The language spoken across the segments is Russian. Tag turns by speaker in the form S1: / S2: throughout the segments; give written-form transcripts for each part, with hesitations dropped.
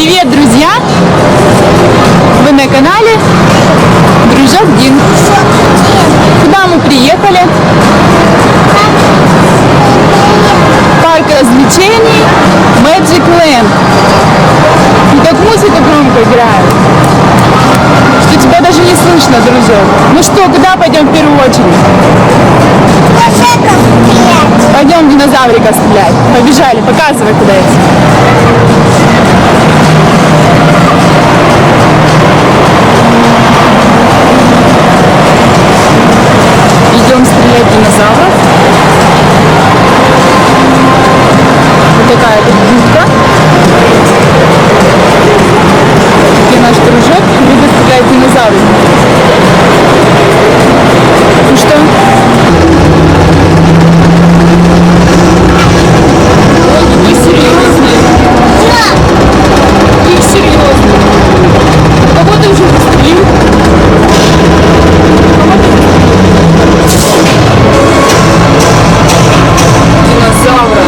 S1: Привет, друзья! Вы на канале Дружок Дин. Куда мы приехали? Парк развлечений Magic Land. И так музыка громко играет, что тебя даже не слышно, друзья. Ну что, куда пойдем в первую очередь? Пойдем в динозаврика стрелять. Побежали, показывай, куда идти. Идем стрелять в динозавров. Вот такая тут будка, где наш дружок любит стрелять в динозавров. Ну что? Ой, какие серьезные. Какие серьезные. Кого ты уже застрелил? Динозавра.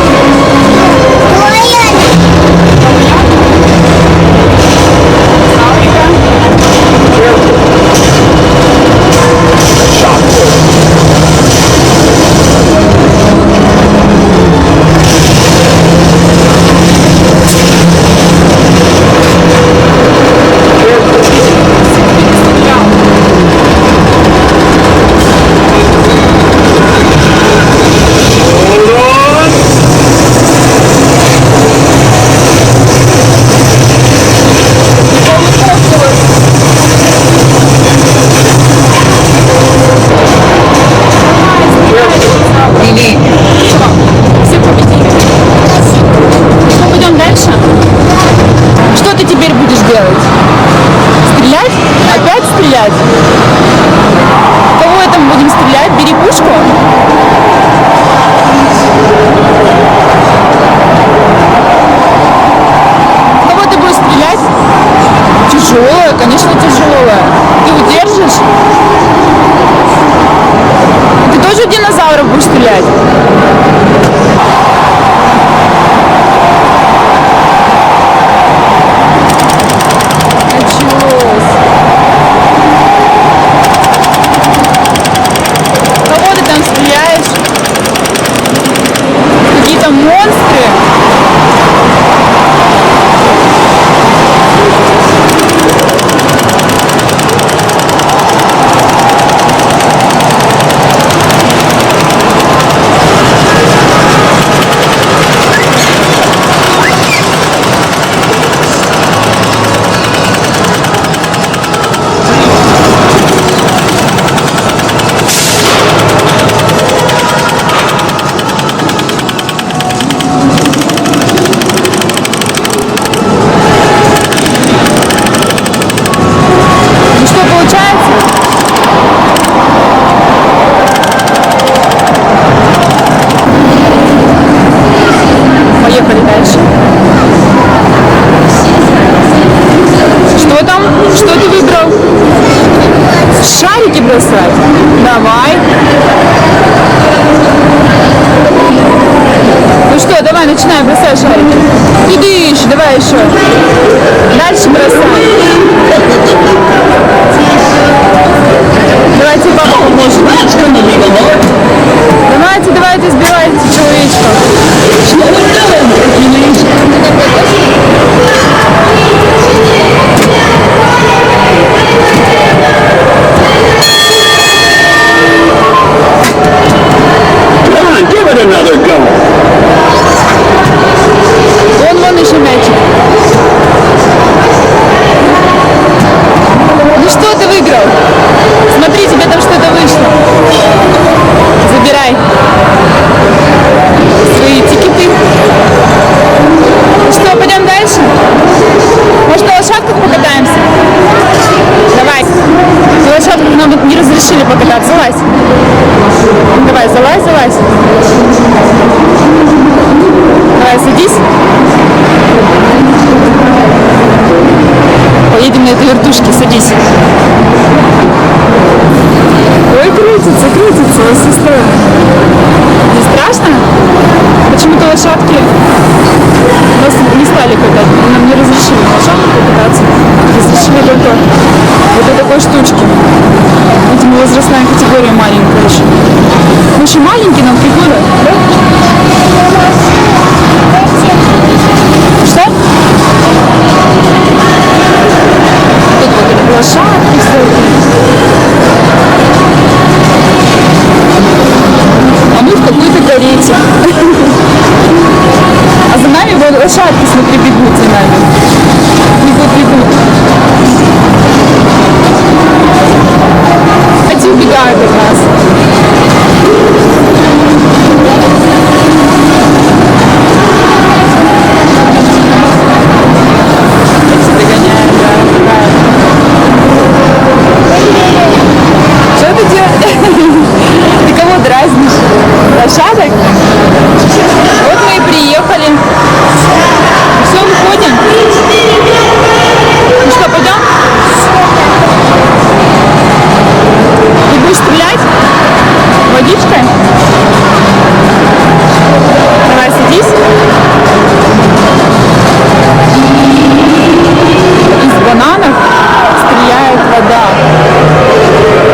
S1: Кого это мы будем стрелять? Бери пушку. Кого ты будешь стрелять? Тяжелая, конечно, тяжелая. Ты удержишь? Ты тоже в динозавров будешь стрелять? Какие-то монстры. Что ты выбрал? Шарики бросать? Давай. Ну что, давай, начинай бросать шарики. Иди еще, давай еще. Дальше бросай. Давайте папа поможет. Давайте, сбивайте человечка. Вон еще мячик. Ну что ты выиграл? Смотри, тебе там что-то вышло. Забирай свои тикеты. Что, пойдем дальше? Может, на лошадках покатаемся? Давай. На лошадках нам не разрешили покататься. Залазь. Давай, залазь. Давай, садись. Поедем на этой вертушке, садись. Ой, крутится, во все стороны. Не страшно? Почему-то лошадки нас не стали катать, нам не разрешили на лошадке покататься, разрешили только вот до такой штучки. Видимо, возрастная категория маленькая еще. Мы еще маленькие, нам 3 года, да? Что? Тут вот лошадки всякие. А мы в какой-то карете. А за нами вот лошадки, смотри, бегут за нами. Бегут. Эти убегают от нас. Эти догоняют, да. Что ты делаешь? Ты кого дразнишь? Лошадок? Вот мы и приехали. Все, выходим. Ну что, пойдем? Ты будешь стрелять? Водичкой? Давай, садись. Из бананов стреляет вода.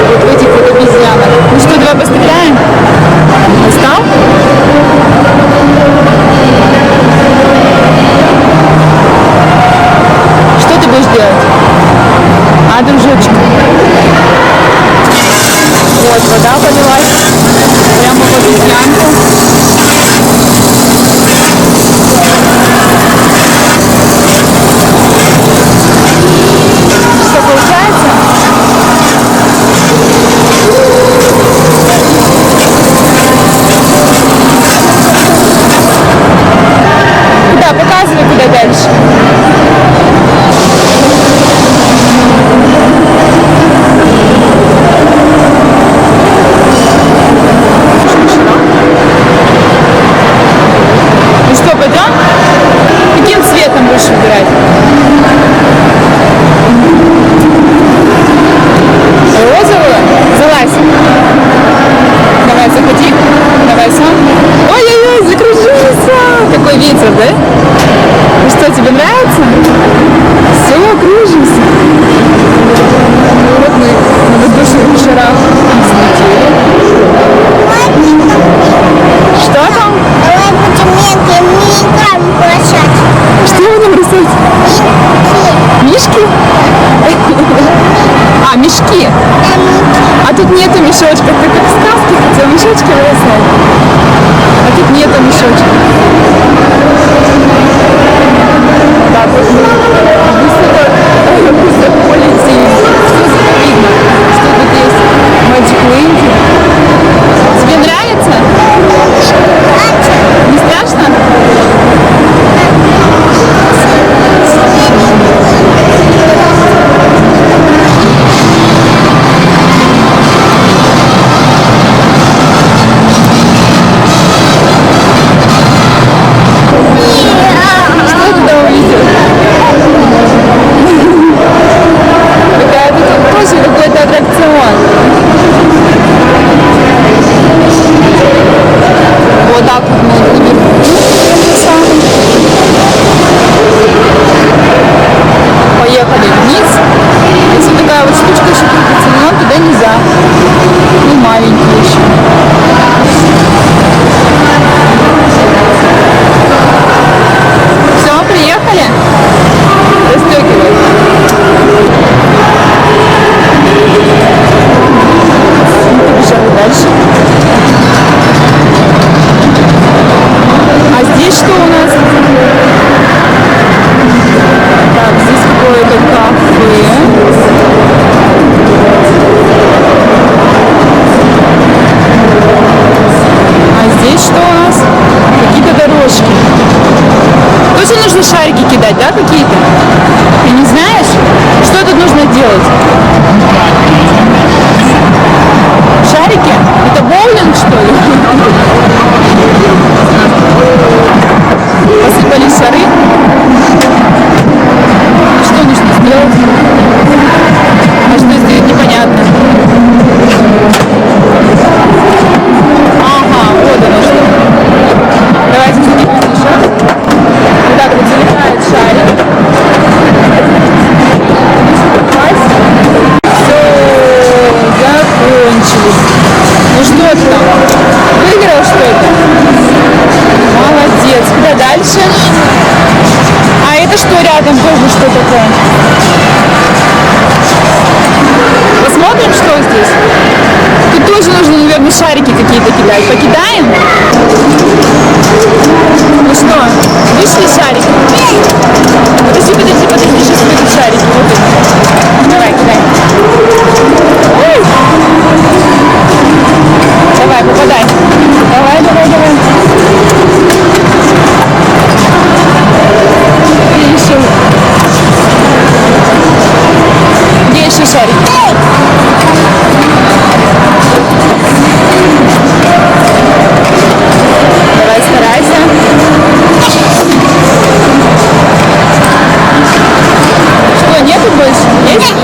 S1: Вот в этих вот обезьянах. Ну что, давай постреляем? Устал? Что ты будешь делать? А, дружочек? Вот, вода полилась прямо в обезьянку. Что получается? Да, показывай, куда дальше. Ну что, пойдем? Каким цветом будешь выбирать? Розовую? Залазь. Давай, заходи. Давай сам. Ой-ой-ой, закружился. Какой ветер, да? Ну что, тебе нравится? Все, кружимся. Вот мы на воздушных шарах взлетели. Что там? Что будем рисовать? Мишки? А, мешки. А тут нету мешочков. Ты как в сказке хотел мешочки вырисовать. А тут нету мешочков. Да, тут высоко полетели. Что тут видно? Что тут есть? Magic Link. Тебе нравится? Не страшно? Шарики кидать, да, какие-то? Ты не знаешь? Что тут нужно делать? Шарики? Это боулинг, что ли? Посыпали шары. Что нужно сделать? А что сделать, непонятно. Ага, вот оно что. Давайте садимся на шар. Вот так вот это что рядом тоже что такое? Посмотрим, что здесь. Тут тоже нужно, наверное, шарики какие-то кидать. Покидаем? Ну что, вышли шарики? Подожди, сейчас выйдут шарики. Вот тут. Давай, кидай. Давай, попадай. Давай. Где еще шарики? Давай, старайся. Что, нету больше? Есть?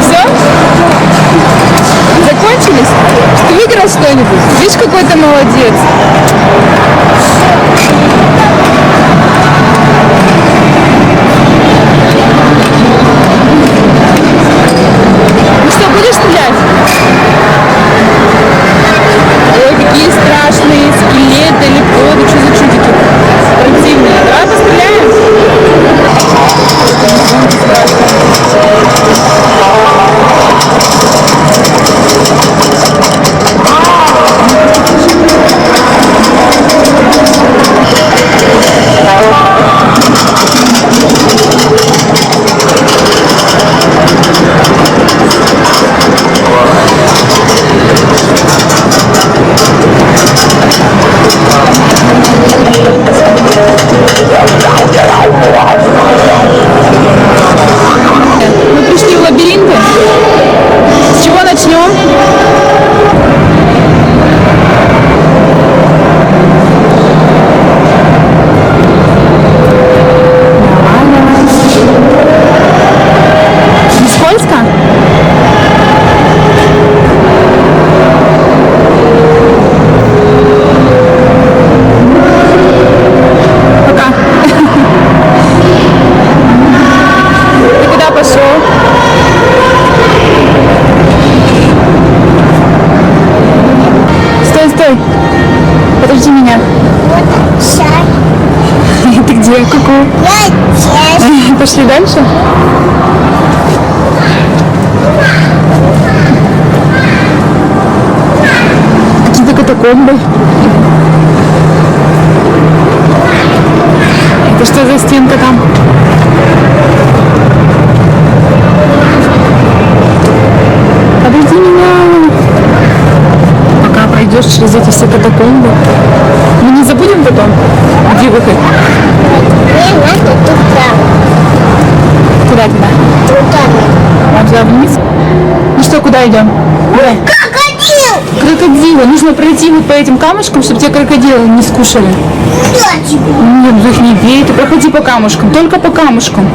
S1: Все? Закончились? Ты выиграл что-нибудь? Видишь, какой ты молодец. Ну что, будешь стрелять? Ой, какие страшные скелеты, леподы, что за чудики противные. Давай постреляем? Мы пришли в лабиринты. С чего начнем? Не скользко? Пока. Ты куда пошел? Стой. Подожди меня. Ты где? Ку-ку. Пошли дальше? Какие-то катакомбы. Это что за стенка там? Подожди меня. Пока пройдешь через эти все катакомбы. Мы не забудем потом, где выход? Куда? Вот туда вниз. Ну что, куда идем? Давай. Крокодилы. Нужно пройти вот по этим камушкам, чтобы тебя крокодилы не скушали. Нет, их не бей. Ты проходи по камушкам. Только по камушкам.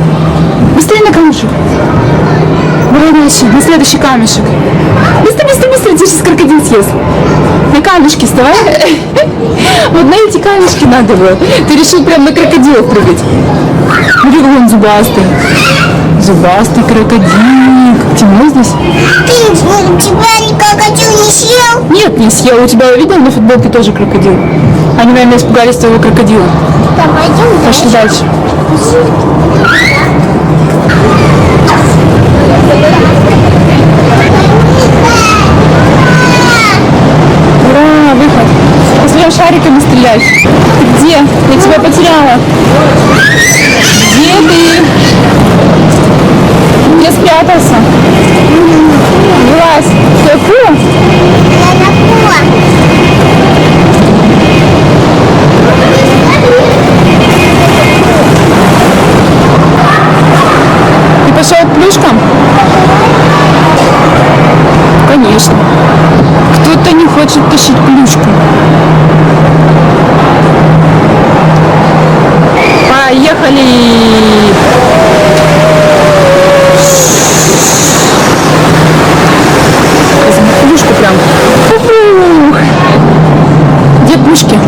S1: Быстрее на камушек. Давай дальше. На следующий камешек. Быстро. Тебя сейчас крокодил съест. На камешки вставай. Вот на эти камешки надо было. Ты решил прям на крокодилов прыгать. Смотри, вон зубастый. Зубастый крокодил. Темно здесь?
S2: Тебя крокодил не съел?
S1: Нет, не съел. У тебя, видел, на футболке тоже крокодил. Они, наверное, испугались твоего крокодила. Пошли дальше. Ура, выход. После шариками стрелять. Ты где? Я тебя потеряла. Где ты? Где спрятался? Вылазь. Ты акула?
S2: Я акула.
S1: Ты пошел к плюшкам? Конечно. Кто-то не хочет тащить плюшку. Поехали! Плюшку прям. Ух. Где плюшки?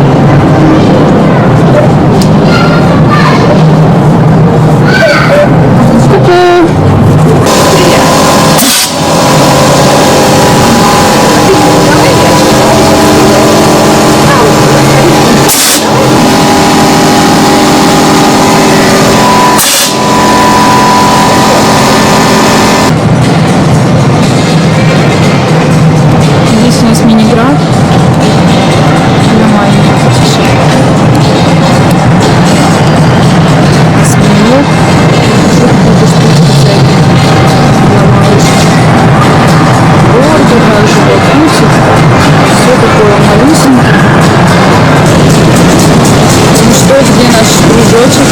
S1: Вот где наш кружочек.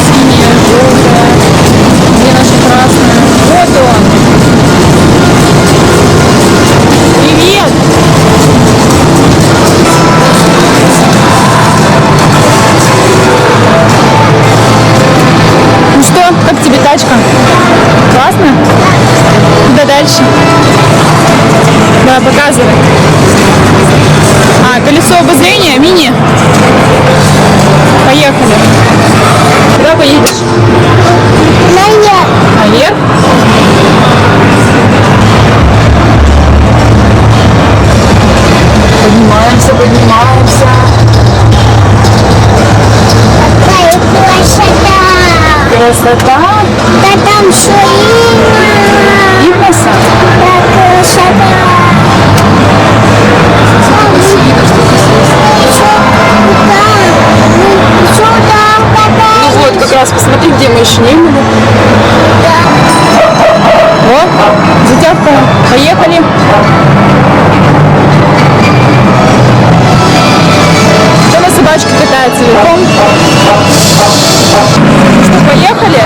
S1: Синяя, желтая. Где наша красная? Вот он. Привет! Ну что, как тебе тачка? Классно? Куда дальше? Давай, показывай. А, колесо обозрения, мини. Поехали. Куда поедешь?
S2: Наверх.
S1: Наверх? Поднимаемся, поднимаемся.
S2: Какая красота.
S1: Красота.
S2: Да там ширина.
S1: Иваса.
S2: Да красота.
S1: Ну вот, как раз посмотри, где мы еще не были. Вот, затявка. Поехали. Кто на собачке катается верхом? Ну что, поехали?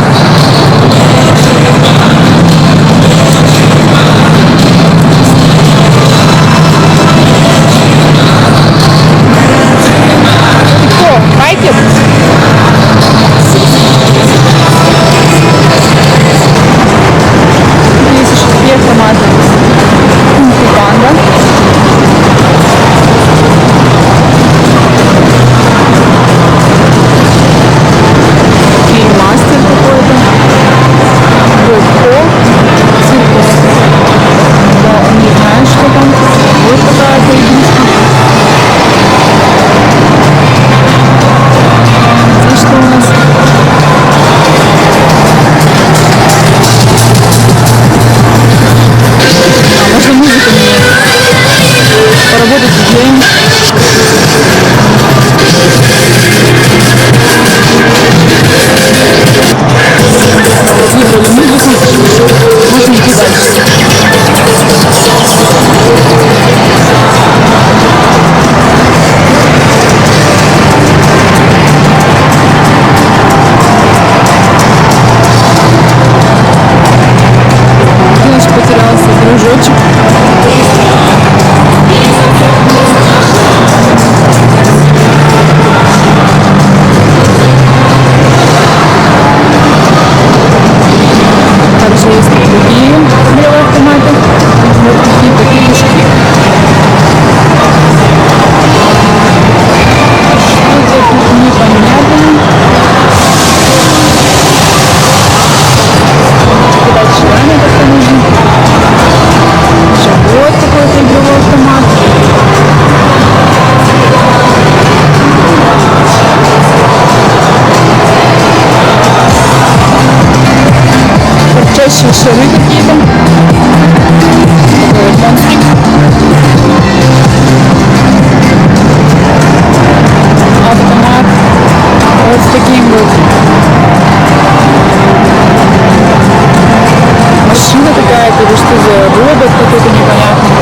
S1: Ты кто? Байкер? Здесь еще две автоматы. Панда. Мастер какой-то. Гольф. Циркус. Да, не знаю, что там. Вот какая-то игрушка. Здесь что у нас? А, можно музыку менять. Поработать диджеем. Выбрали музыку. Можно идти дальше. Девочка потерялся дружочек. Также есть и другие белые автоматы. Вот какие-то игрушки. Что-то тут непонятно. Дальше рано как-то нужно. Еще вот какой-то игровой автомат. Торчащие шары какие-то. Такой вот монстрик. Автомат. Вот с таким вот. Машина какая-то, или что за робот какой-то непонятный.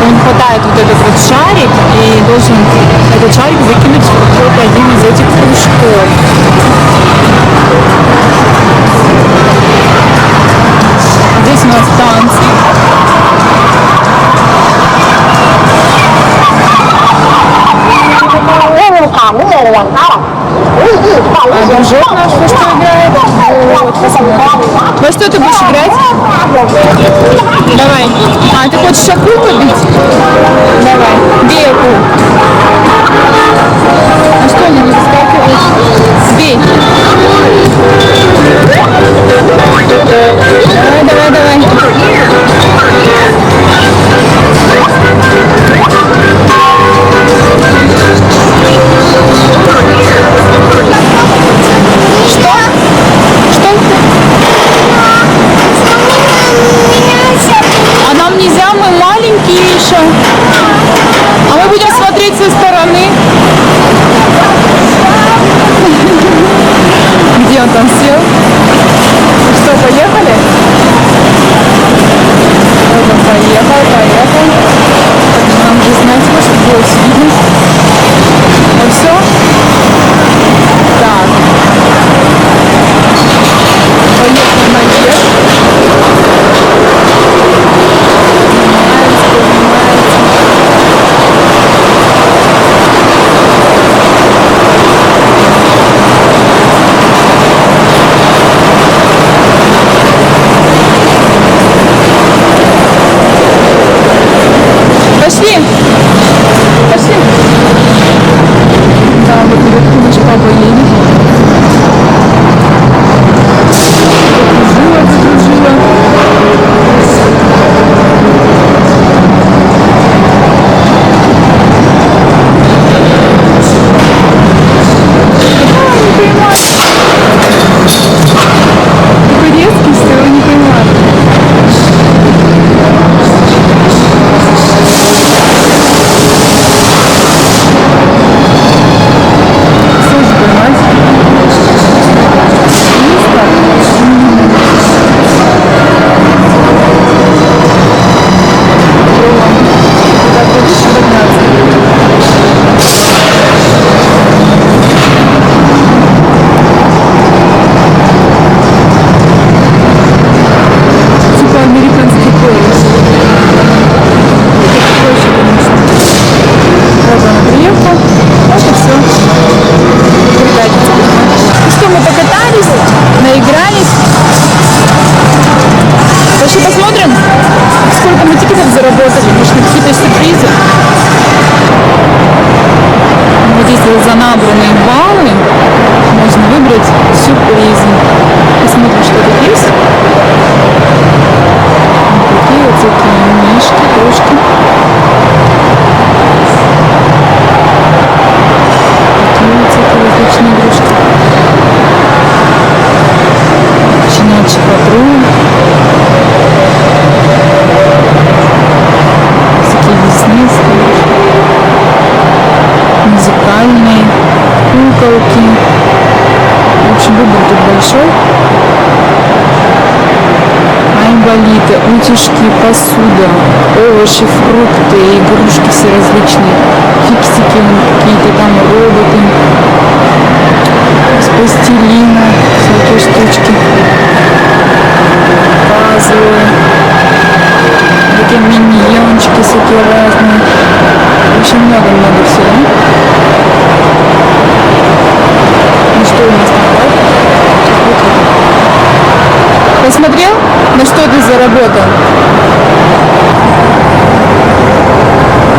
S1: Он хватает вот этот вот шарик и должен этот шарик закинуть в какой-то один из этих кружков. Здесь у нас танцы. А дружок наш во что играет? Вот, посмотрим. Во что ты будешь играть? Давай. А, ты хочешь акул побить? Давай. Бей акул. А что они не выскакивают? Бей. Давай, давай, давай. Что? Что? А нам нельзя, мы маленькие еще. А мы будем смотреть со стороны. Где он там сел? Ну что, поехали? Вот он поехал. Нам же знать, за набранные баллы можно выбрать сюрпризы. Посмотрим, что тут есть. Вот такие вот всякие мишки, крошки. Такие вот всякие различные игрушки. Щенячий патруль. Всякие диснейские. Музыкальные. Куколки. В общем, выбор тут большой. Айболиты, утюжки, посуда, овощи, фрукты, игрушки все различные. Фиксики, какие-то там роботы. Из пластилина, всякие штучки. Пазлы. Такие миньончики всякие разные. Очень много-много всего. Ну что у нас там, да? Посмотрел, на что ты заработал?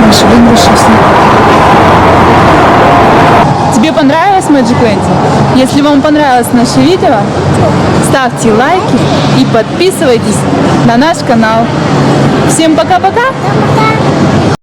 S1: Наш выигрышился. Тебе понравилось Magic Land? Если вам понравилось наше видео, ставьте лайки и подписывайтесь на наш канал. Всем пока-пока!
S2: Пока.